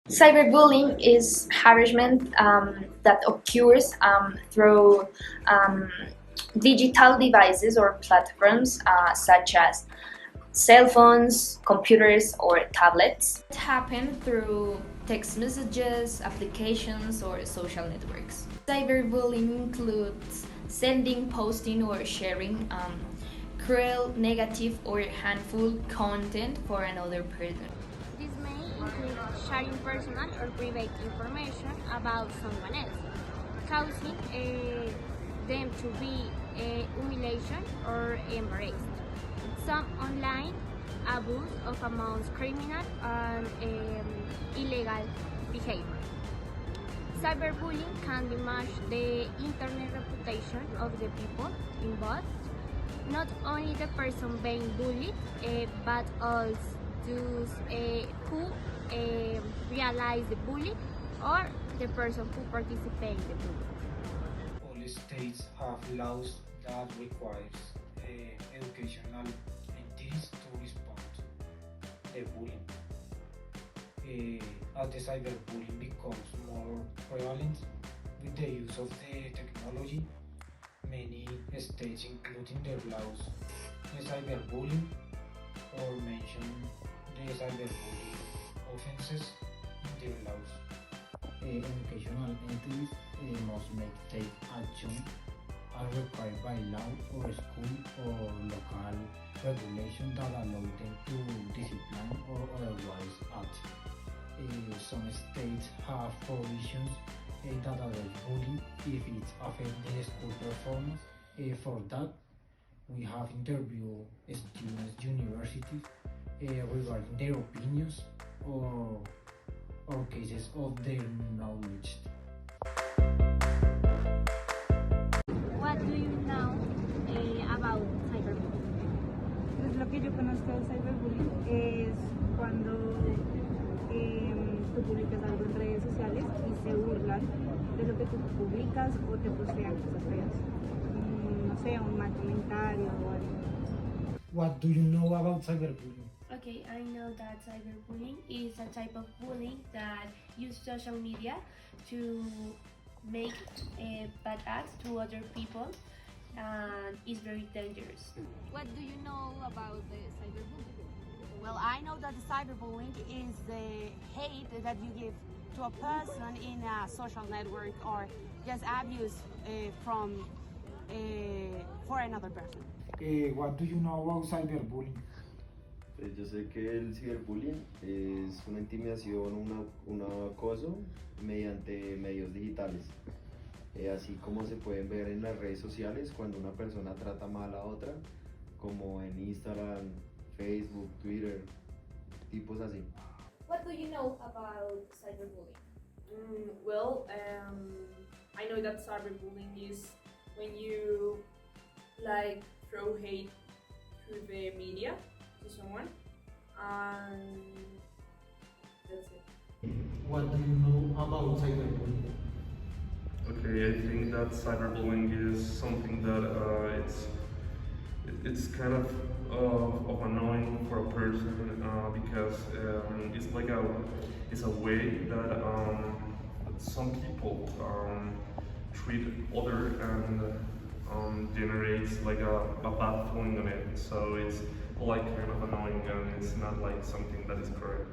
Cyberbullying is harassment that occurs through um, digital devices or platforms such as cell phones, computers, or tablets. It happens through text messages, applications, or social networks. Cyberbullying includes sending, posting, or sharing cruel, negative, or harmful content for another person. This may include sharing personal or private information about someone else, causing them to be humiliation or embarrassed. Some online abuse of amongst criminal and illegal behavior. Cyberbullying can damage the internet reputation of the people involved, not only the person being bullied, but also those who realize the bully or the person who participates in the bullying. All states have laws that requires educational entities to respond to the bullying. As the cyberbullying becomes more prevalent with the use of the technology, many states including their laws the cyberbullying or mention the cyberbullying offenses in their laws. Educational entities must take action as required by law or school or local regulation that allow them to discipline or otherwise act. Some states have provisions that address bullying if it affects the school performance. For that, we have interviewed students, universities regarding their opinions or cases of their knowledge. What do you know about cyberbullying? Pues lo que yo conozco del cyberbullying es cuando tú publicas algo en redes sociales y se burlan de lo que tú publicas o te postean cosas feas. No sé, un mal comentario o algo. What do you know about cyberbullying? Okay, I know that cyberbullying is a type of bullying that use social media to make bad acts to other people and is very dangerous. What do you know about the cyberbullying? Well, I know that the cyberbullying is the hate that you give to a person in a social network or just abuse from for another person. What do you know about cyberbullying? Yo sé que el ciberbullying es una intimidación, un acoso mediante medios digitales, así como se pueden ver en las redes sociales cuando una persona trata mal a otra, como en Instagram, Facebook, Twitter, tipos así. What do you know about cyberbullying? I know that cyberbullying is when you throw hate through the media to someone, and that's it. What do you know about cyberbullying? Okay, I think that cyberbullying is something that it's kind of annoying for a person because it's a way that some people treat other and generates like a bad feeling on it. So it's like kind of annoying and it's not like something that is correct.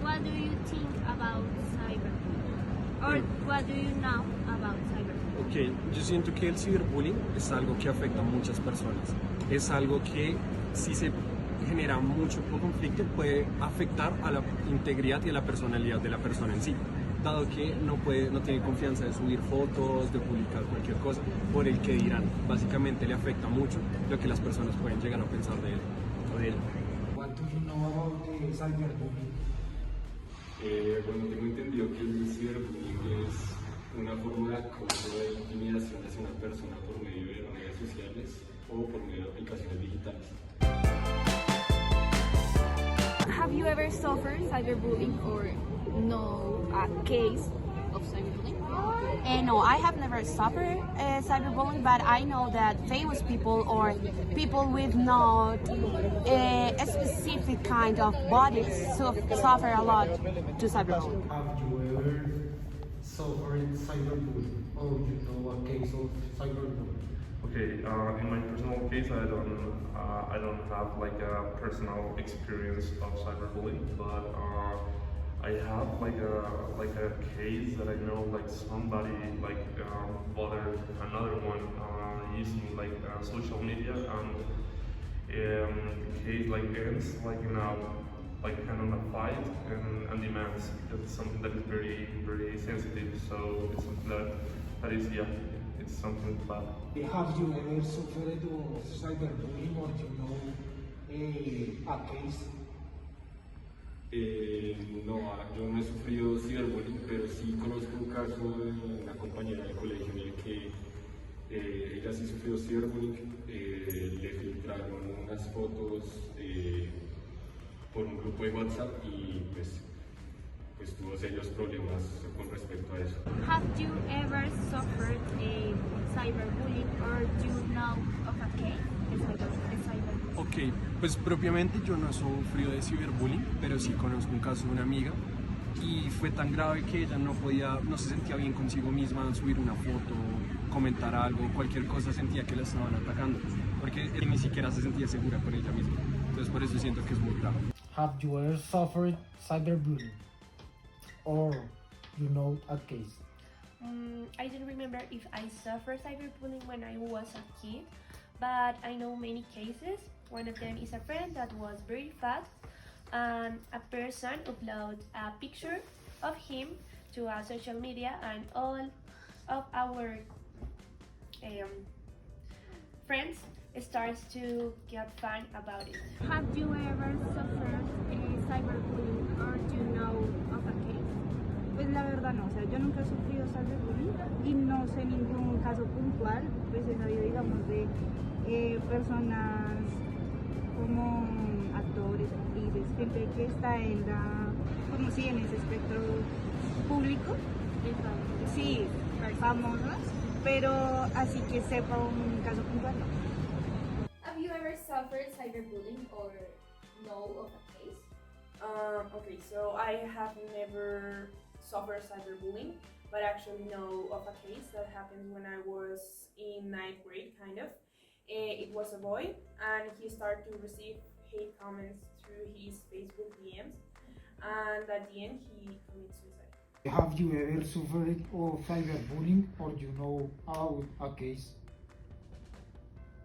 What do you think about cyberbullying? Or what do you know about cyberbullying? Ok, yo siento que el ciberbullying es algo que afecta a muchas personas. Es algo que si se genera mucho conflicto puede afectar a la integridad y a la personalidad de la persona en sí, dado que no tiene confianza de subir fotos, de publicar cualquier cosa por el que dirán. Básicamente le afecta mucho lo que las personas pueden llegar a pensar de él o de él. What do you know about the cyberbullying? Bueno, tengo entendido que el ciberbullying es una forma de acoso de intimidación hacia una persona por medio de redes sociales o por medio de aplicaciones digitales. Have you ever suffered cyberbullying or know a case of cyberbullying? No, I have never suffered cyberbullying, but I know that famous people or people with not a specific kind of bodies suffer a lot to cyberbullying. Have you ever suffered cyberbullying or you know a case of cyberbullying? Okay, in my personal case, I don't have like a personal experience of cyberbullying, but I have like a case that I know like somebody like bothered another one using like social media, and the case like ends like in a like kind of a fight and demands, because it's something that is very sensitive. So it's something that is, yeah, it's something bad. Have you ever suffered of cyberbullying or you know a case? No, yo no he sufrido ciberbullying, pero sí conozco un caso de una compañera del colegio en el que ella sí sufrió ciberbullying, le filtraron unas fotos por un grupo de WhatsApp y pues tuvo serios problemas con respecto a eso. Have you ever suffered a cyberbullying or do you know of a case de cyberbullying? Ok, pues propiamente yo no he sufrido de ciberbullying, pero sí conozco un caso de una amiga y fue tan grave que ella no se sentía bien consigo misma, subir una foto, comentar algo, cualquier cosa, sentía que la estaban atacando, porque ni siquiera se sentía segura con ella misma. Entonces por eso siento que es muy grave. Have you ever suffered cyberbullying or you know a case? I don't remember if I suffered cyberbullying when I was a kid, but I know many cases. One of them is a friend that was very fat, and a person uploaded a picture of him to a social media, and all of our friends starts to get fun about it. Have you ever suffered a cyberbullying or do you know of a case? Pues la verdad no, o sea, yo nunca he sufrido cyberbullying y no sé ningún caso puntual, pues he sabido, digamos, de personas como actores, actrices, gente que está en la, como si en ese espectro público, sí, famosos, pero así que sepa un caso puntual no. Have you ever suffered cyberbullying or know of a case? Okay, so I have never suffered cyberbullying, but actually know of a case that happened when I was in 9th grade, kind of. It was a boy, and he started to receive hate comments through his Facebook DMs, and at the end he committed suicide. Have you ever suffered of cyberbullying or you know about a case?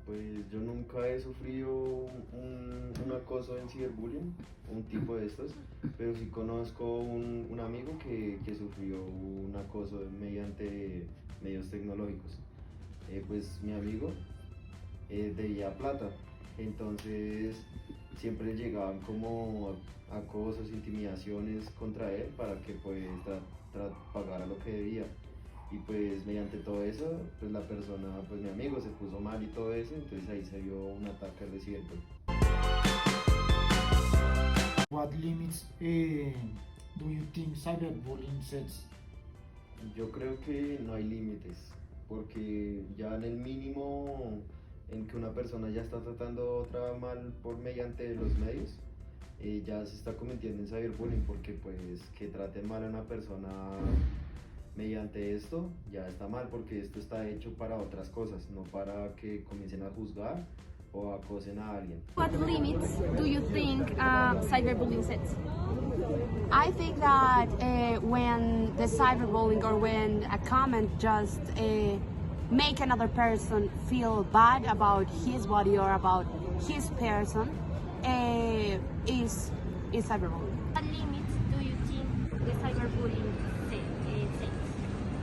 Pues yo nunca he sufrido un acoso en ciberbullying, un tipo de estos, pero sí conozco un amigo que sufrió un acoso mediante medios tecnológicos. Pues mi amigo debía plata, entonces siempre llegaban como acosos, intimidaciones contra él para que pues pagara lo que debía. Y pues mediante todo eso, pues la persona, pues mi amigo se puso mal y todo eso, entonces ahí se dio un ataque de ciberbullying. What limits do you think cyberbullying sets? Yo creo que no hay límites, porque ya en el mínimo en que una persona ya está tratando a otra mal por mediante los medios, ya se está cometiendo en cyberbullying, porque pues que trate mal a una persona mediante esto ya está mal, porque esto está hecho para otras cosas, no para que comiencen a juzgar o acosen a alguien. What limits do you think cyberbullying sets? I think that when the cyberbullying or when a comment just make another person feel bad about his body or about his person is cyberbullying. What limits do you think the cyberbullying sets?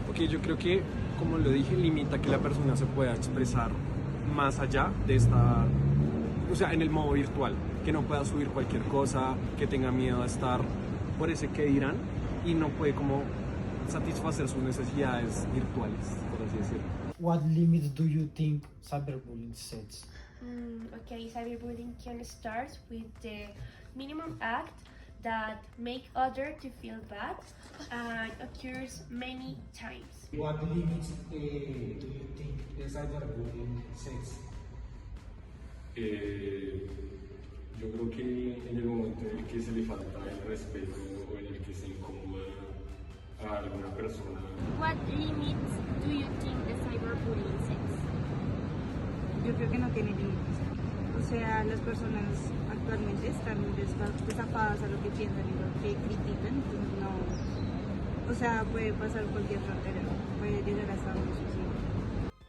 Ok, yo creo que, como lo dije, limita que la persona se pueda expresar más allá de esta, o sea, en el modo virtual, que no pueda subir cualquier cosa, que tenga miedo a estar por ese que dirán y no puede como satisfacer sus necesidades virtuales, por así decirlo. What limits do you think cyberbullying sets? Okay, cyberbullying can start with the minimum act that make other to feel bad and occurs many times. What limits do you think cyberbullying sets? Yo creo que en el momento en el que se le falta el respeto o en el que se incomoda a alguna persona. What limits do you think the cyberbullying sets? Yo creo que no tiene límites. O sea, las personas actualmente están desafadas a lo que piensan y lo que critican, entonces no. O sea, puede pasar cualquier frontera, puede llegar hasta un suicidio.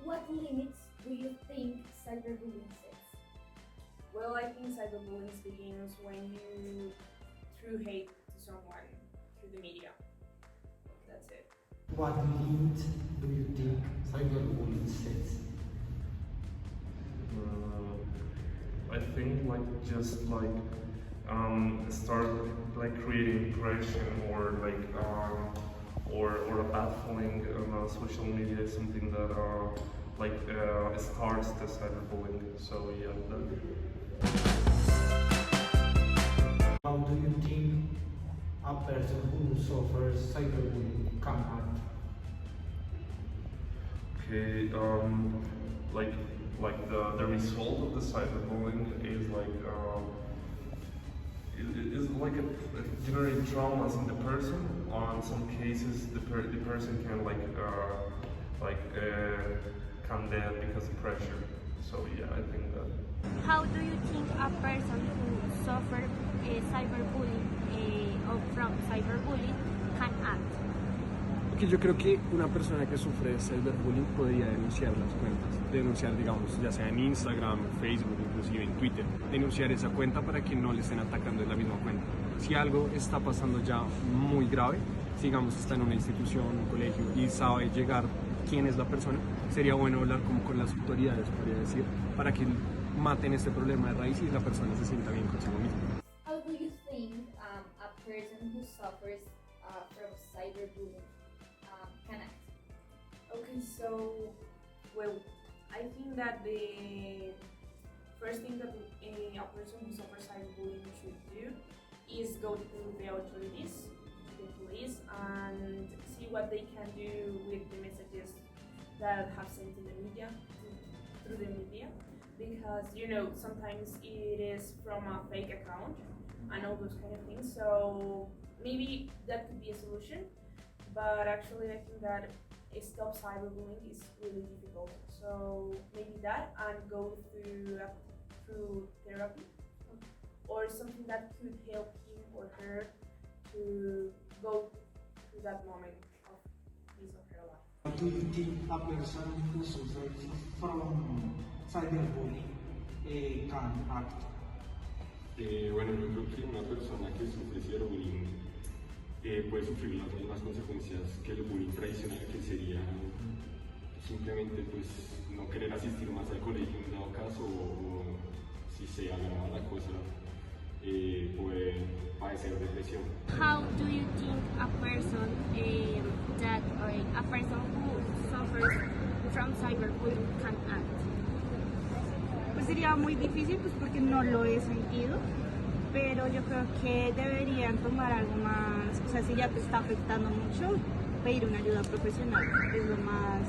What limits do you think cyberbullying sets? Well, I think cyberbullying begins when you throw hate to someone through the media. That's it. What limits do you think cyberbullying sets? I think start creating pressure or or a bad feeling on social media is something that starts the cyberbullying. So yeah. How do you think a person who suffers cyberbullying can act? Okay, the result of the cyberbullying is it generate traumas in the person. On some cases, the person can come dead because of pressure. So yeah, I think that. How do you think a person who suffered cyberbullying or from cyberbullying can act? Porque yo creo que una persona que sufre de cyberbullying podría denunciar las cuentas, denunciar, digamos, ya sea en Instagram, Facebook, inclusive en Twitter, denunciar esa cuenta para que no le estén atacando en la misma cuenta. Si algo está pasando ya muy grave, si digamos está en una institución, un colegio y sabe llegar quién es la persona, sería bueno hablar como con las autoridades, podría decir, para que maten este problema de raíz y la persona se sienta bien consigo misma. How do you think a person who suffers from cyberbullying can act? Okay, so, well, I think that the first thing that a person who suffers cyberbullying should do is go to the authorities, to the police, and see what they can do with the messages that have sent in the media, through the media, because sometimes it is from a fake account and all those kind of things. So maybe that could be a solution, but actually I think that stop cyberbullying is really difficult. So maybe that, and go through therapy or something that could help him or her to go through that moment of his or her life. How do you think a person who suffers from cyberbullying can act? Bueno, yo creo que una persona que sufre ciberbullying puede sufrir las mismas consecuencias que el bullying tradicional, que sería simplemente pues no querer asistir más al colegio en dado caso, o si se agrava la cosa puede padecer depresión. How do you think a person who suffers from cyberbullying can act? Pues sería muy difícil, pues porque no lo he sentido, pero yo creo que deberían tomar algo más, o sea, si ya te está afectando mucho, pedir una ayuda profesional, es lo más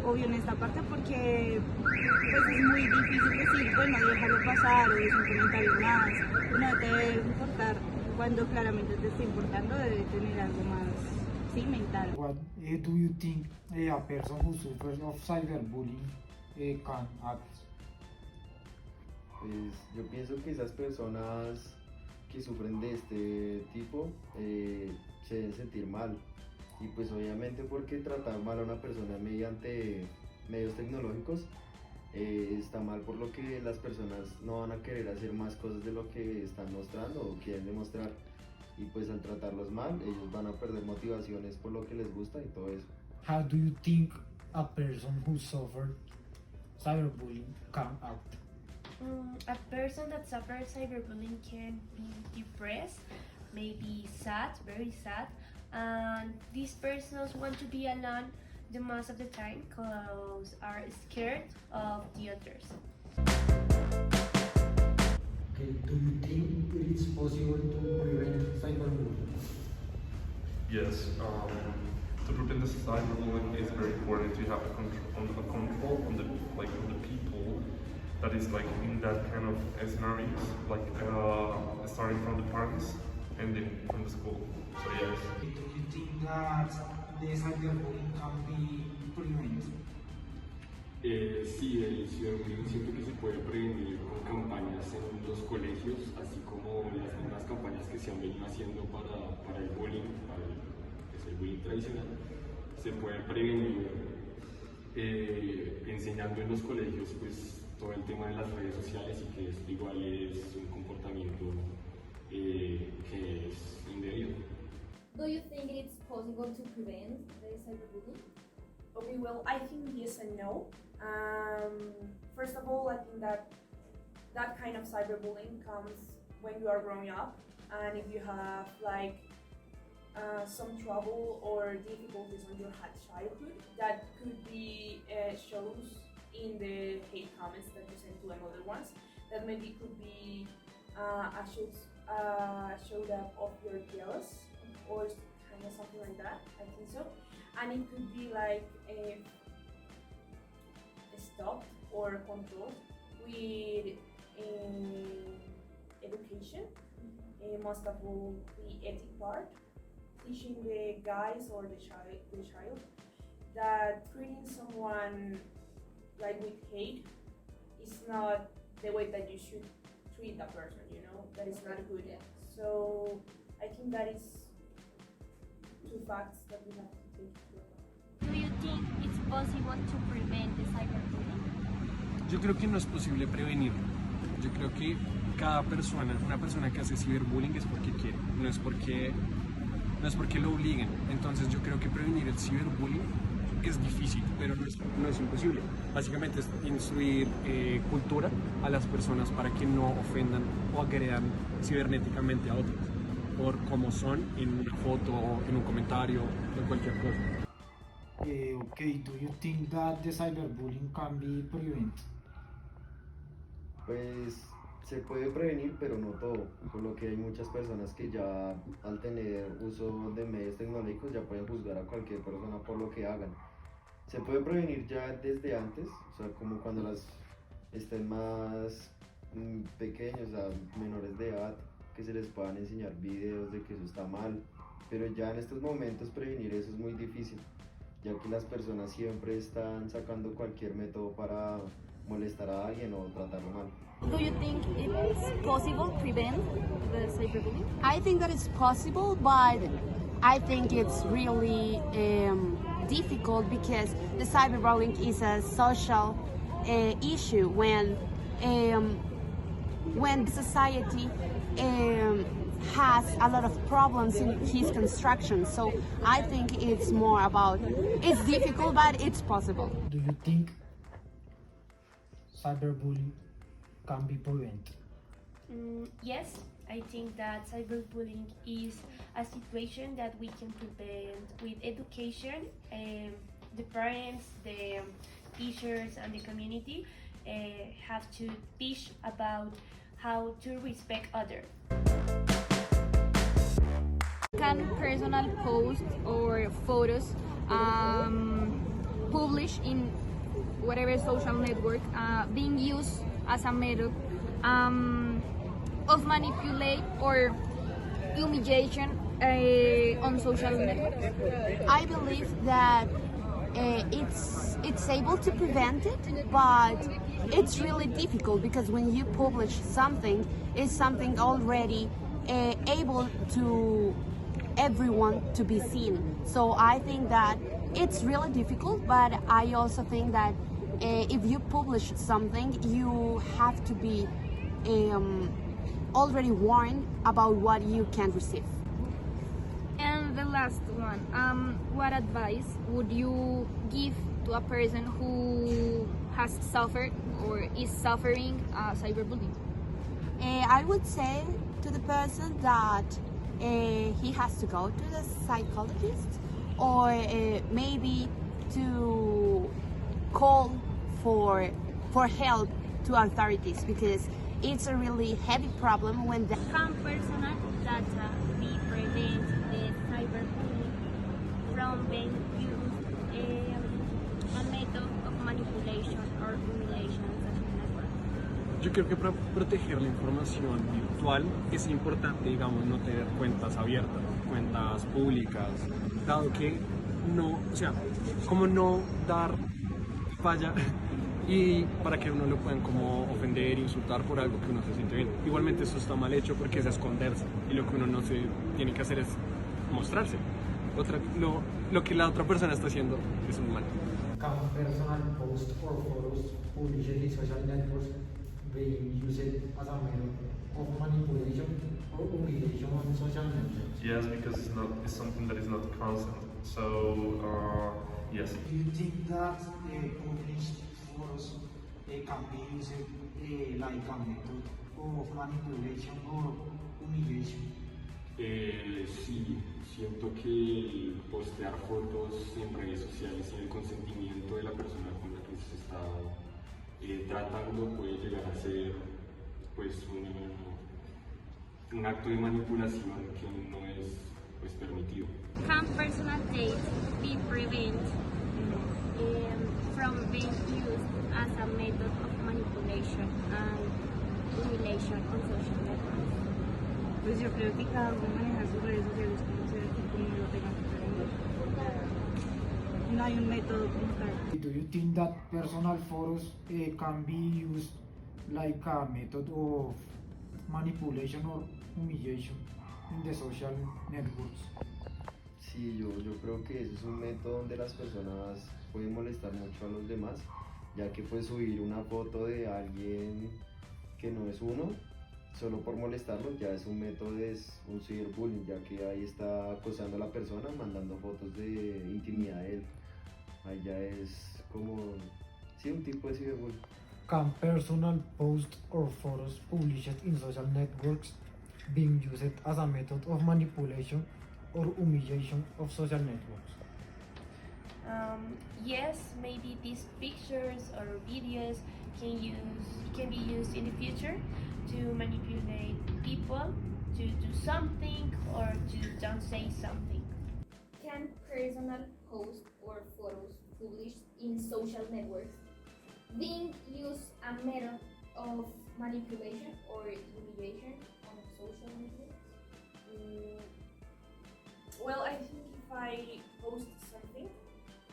obvio en esta parte, porque pues es muy difícil decir, bueno, déjalo pasar, o es un comentario más, no te debe importar, cuando claramente te está importando, debe tener algo más, sí, mental. What do you think a person who suffers of cyberbullying can act? Pues yo pienso que esas personas que sufren de este tipo se deben sentir mal, y pues obviamente porque tratar mal a una persona mediante medios tecnológicos está mal, por lo que las personas no van a querer hacer más cosas de lo que están mostrando o quieren demostrar, y pues al tratarlos mal ellos van a perder motivaciones por lo que les gusta y todo eso. How do you think a person who suffered cyberbullying can act? A person that suffers cyberbullying can be depressed, maybe sad, very sad, and these persons want to be alone the most of the time because are scared of the others. Okay, do you think it is possible to prevent cyberbullying? Yes, to prevent the cyberbullying is very important to have a control on the on the people that is like in that kind of scenarios, like starting from the parents and then from the school. So yes. Do you think that the cyberbullying can be prevented? Sí, el ciberbullying siento que se puede prevenir con campañas en los colegios, así como las mismas campañas que se han venido haciendo para el bullying, pues el bullying tradicional. Se puede prevenir enseñando en los colegios pues, todo el tema de las redes sociales y que esto igual es un comportamiento que es indebido. Do you think it's possible to prevent the cyberbullying? Okay, well, I think yes and no. First of all, I think that kind of cyberbullying comes when you are growing up, and if you have like some trouble or difficulties on your childhood, that could be shows in the hate comments that you send to another ones. That maybe could be showed up of your jealous or kind of something like that. I think so, and it could be like stopped or controlled with education, most of all the ethic part, teaching the guys or the child that treating someone like with hate is not the way that you should treat that person, you know, that is not good. Yeah. So I think that is two facts that we have to take into account. Do you think it's possible to prevent the cyberbullying? Yo creo que no es posible prevenirlo. Yo creo que cada persona, una persona que hace ciberbullying es porque quiere, no es porque lo obliguen. Entonces yo creo que prevenir el ciberbullying es difícil, pero no es imposible. Básicamente es instruir cultura a las personas para que no ofendan o agredan cibernéticamente a otros por cómo son en una foto, en un comentario o en cualquier cosa. Okay, do you think that the cyberbullying can be prevented? Pues se puede prevenir, pero no todo, por lo que hay muchas personas que ya al tener uso de medios tecnológicos ya pueden juzgar a cualquier persona por lo que hagan. Se puede prevenir ya desde antes, o sea, como cuando las estén más pequeños, o sea, menores de edad, que se les puedan enseñar videos de que eso está mal, pero ya en estos momentos prevenir eso es muy difícil, ya que las personas siempre están sacando cualquier método para molestar a alguien o tratarlo mal. Do you think it's possible to prevent the cyberbullying? I think that it's possible, but I think it's really difficult because the cyberbullying is a social issue when the society has a lot of problems in his construction. So I think it's more about, it's difficult, but it's possible. Do you think cyberbullying can be prevented? Yes, I think that cyberbullying is a situation that we can prevent with education. The parents, the teachers, and the community have to teach about how to respect others. Can personal posts or photos published in whatever social network being used as a method of manipulate or humiliation on social networks? I believe that it's able to prevent it, but it's really difficult because when you publish something, it's something already able to everyone to be seen. So I think that it's really difficult, but I also think that if you publish something, you have to be already warned about what you can receive. And the last one, what advice would you give to a person who has suffered or is suffering cyberbullying? I would say to the person that he has to go to the psychologist or maybe to call for help to authorities, because it's a really heavy problem when the Can personal data be prevent the cyberbullying from being used a method of manipulation or humiliation in social networks? Yo creo que para proteger la información virtual es importante, digamos, no tener cuentas abiertas, cuentas públicas, dado que no, o sea, como no dar falla y para que uno lo puedan como ofender, insultar por algo que uno se siente bien. Igualmente eso está mal hecho porque es esconderse y lo que uno no se tiene que hacer es mostrarse. Lo que la otra persona está haciendo es un mal. Can personal posts or photos published in social networks being used as a method of manipulation or humiliation on social networks? Yes, because it's something that is not consent. So yes. Do you think that published photos can be used like a method of manipulation or humiliation? Sí, siento que el postear fotos en redes sociales sin el consentimiento de la persona con la que se está tratando puede llegar a ser pues un acto de manipulación que no es pues permitido. Can personal data be prevent from being used as a method of manipulation and humiliation on social networks? Pues yo creo que cada uno maneja sus redes sociales como lo tenga que hacer. No hay un método como tal. Do you think that personal photos can be used like a method of manipulation or humiliation in the social networks? Sí, yo creo que eso es un método donde las personas pueden molestar mucho a los demás, ya que pues subir una foto de alguien que no es uno, solo por molestarlo, ya es un método de un cyberbullying, ya que ahí está acosando a la persona, mandando fotos de intimidad de él. Ahí ya es como, sí, un tipo de cyberbullying. Can personal posts or photos published in social networks being used as a method of manipulation or humiliation of social networks? Yes, maybe these pictures or videos can be used in the future to manipulate people to do something or to don't say something. Can personal posts or photos published in social networks being used a method of manipulation or humiliation on social networks? Well, I think if I post something,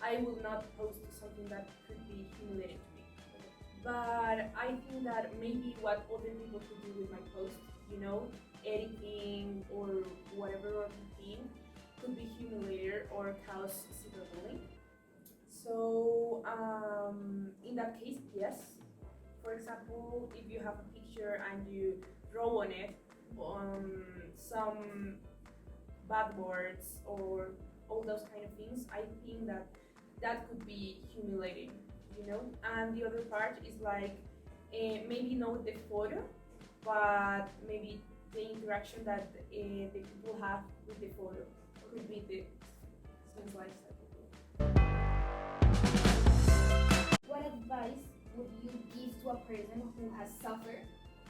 I will not post something that could be humiliating to me. But I think that maybe what other people could do with my post, editing or whatever other thing, could be humiliated or cause cyberbullying. So in that case, yes. For example, if you have a picture and you draw on it some bad words or all those kind of things, I think that could be humiliating, And the other part is like maybe not the photo, but maybe the interaction that the people have with the photo could be the things like that. What advice would you give to a person who has suffered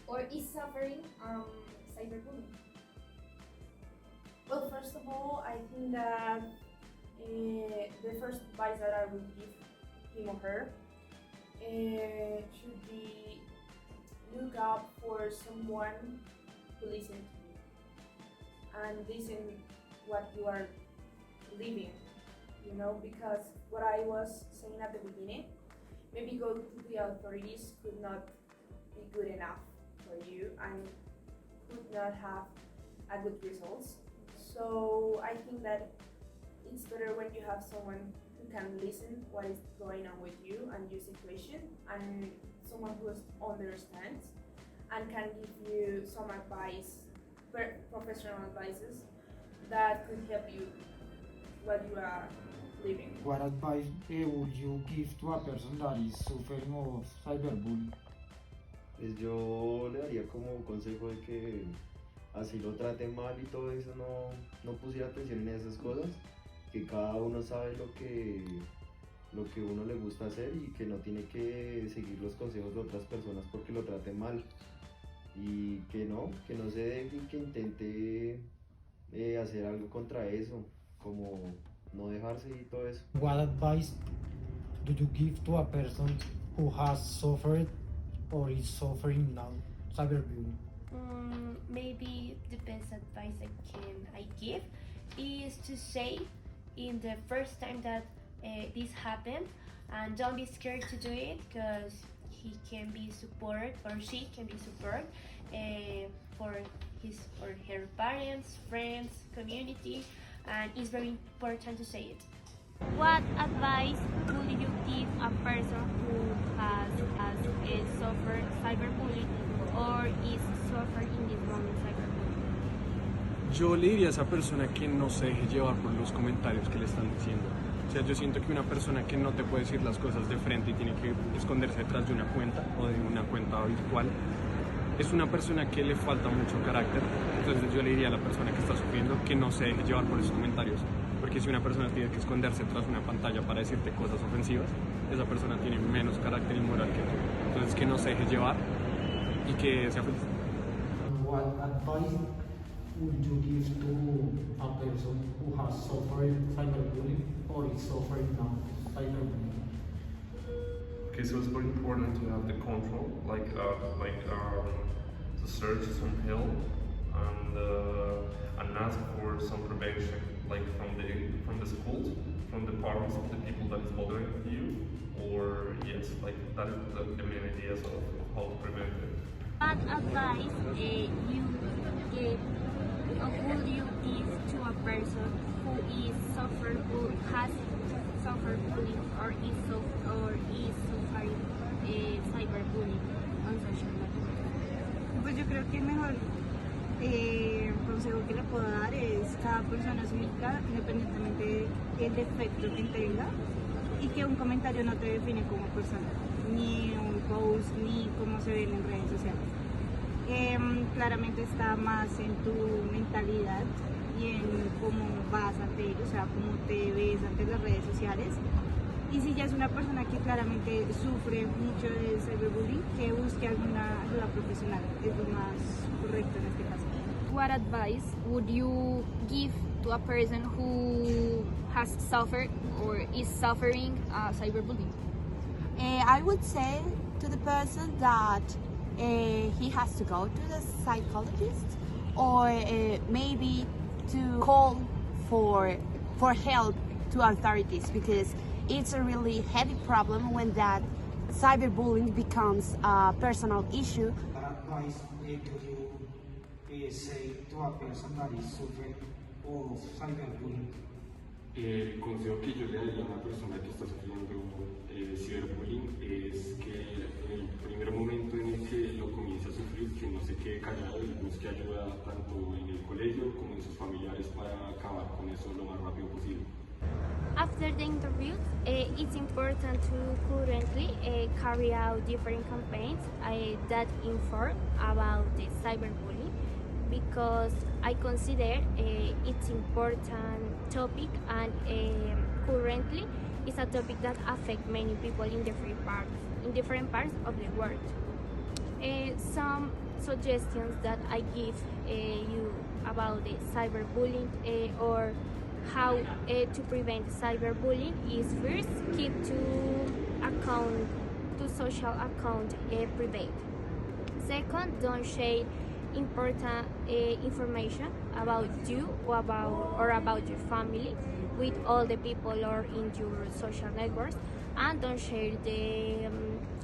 or is suffering cyberbullying? Well, first of all, I think that the first advice that I would give him or her should be look out for someone who listens to you and listen what you are living, because what I was saying at the beginning, maybe go to the authorities could not be good enough for you and could not have a good results. So I think that it's better when you have someone who can listen what is going on with you and your situation, and someone who understands and can give you some advice, professional advices that could help you what you are living. What advice would you give to a person that is suffering of cyberbullying? Pues yo le daría como consejo de que así lo trate mal y todo eso, no pusiera atención en esas cosas, que cada uno sabe lo que uno le gusta hacer y que no tiene que seguir los consejos de otras personas porque lo trate mal, y que no se deje y que intente hacer algo contra eso, como no dejarse y todo eso. What advice do you give to a person who has suffered or is suffering now cyberbullying? Maybe the best advice I give is to say in the first time that this happened, and don't be scared to do it, because he can be support or she can be support for his or her parents, friends, community, and it's very important to say it. What advice would you give a person who has suffered cyberbullying or is suffering in this moment cyberbullying? Yo le diría a esa persona que no se deje llevar por los comentarios que le están diciendo. O sea, yo siento que una persona que no te puede decir las cosas de frente y tiene que esconderse detrás de una cuenta o de una cuenta virtual, es una persona que le falta mucho carácter. Entonces yo le diría a la persona que está sufriendo que no se deje llevar por esos comentarios. Porque si una persona tiene que esconderse tras una pantalla para decirte cosas ofensivas, esa persona tiene menos carácter y moral que tú. Entonces que no se deje llevar y que sea feliz. What advice would you give to a person who has suffered cyberbullying or is suffering now cyberbullying? Okay, so it's very important to have the control, to search some help and ask for some prevention, like from the schools, from the parents of the people that is bothering you, or yes, like that is the main ideas of how to prevent it. What advice you give or would you give to a person who has suffered bullying or is suffering cyberbullying on social media? Pues yo creo que el mejor consejo que le puedo dar es: cada persona es única, independientemente del defecto que tenga, y que un comentario no te define como persona, ni un post, ni cómo se ven en redes sociales. Claramente está más en tu mentalidad y en cómo vas ante ellos, o sea, cómo te ves ante las redes sociales. Y si ya es una persona que claramente sufre mucho de cyberbullying, que busque alguna ayuda profesional, es lo más correcto en este caso. What advice would you give to a person who has suffered or is suffering cyberbullying? I would say to the person that he has to go to the psychologist, or maybe to call for help to authorities, because it's a really heavy problem when that cyberbullying becomes a personal issue. What advice do you say to a person that is suffering of cyberbullying? El consejo que yo le daría a una persona que está sufriendo ciberbullying es que en el primer momento en el que lo comience a sufrir, que no se quede callado y busque ayuda tanto en el colegio como en sus familiares para acabar con eso lo más rápido posible. After the interview, it's important to currently carry out different campaigns that inform about the cyberbullying, because I consider it's important topic, and currently it's a topic that affects many people in different parts of the world. Some suggestions that I give you about the cyberbullying or how to prevent cyberbullying is: first, keep social account private. Second, don't share important information about you or about your family with all the people or in your social networks, and don't share the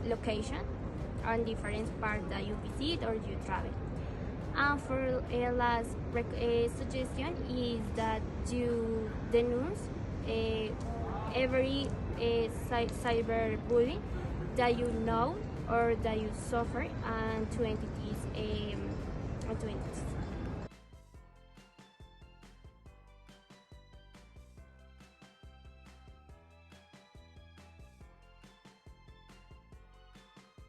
location on different parts that you visit or you travel. And for a last suggestion is that you denounce every cyberbullying that you know or that you suffer, and to entities.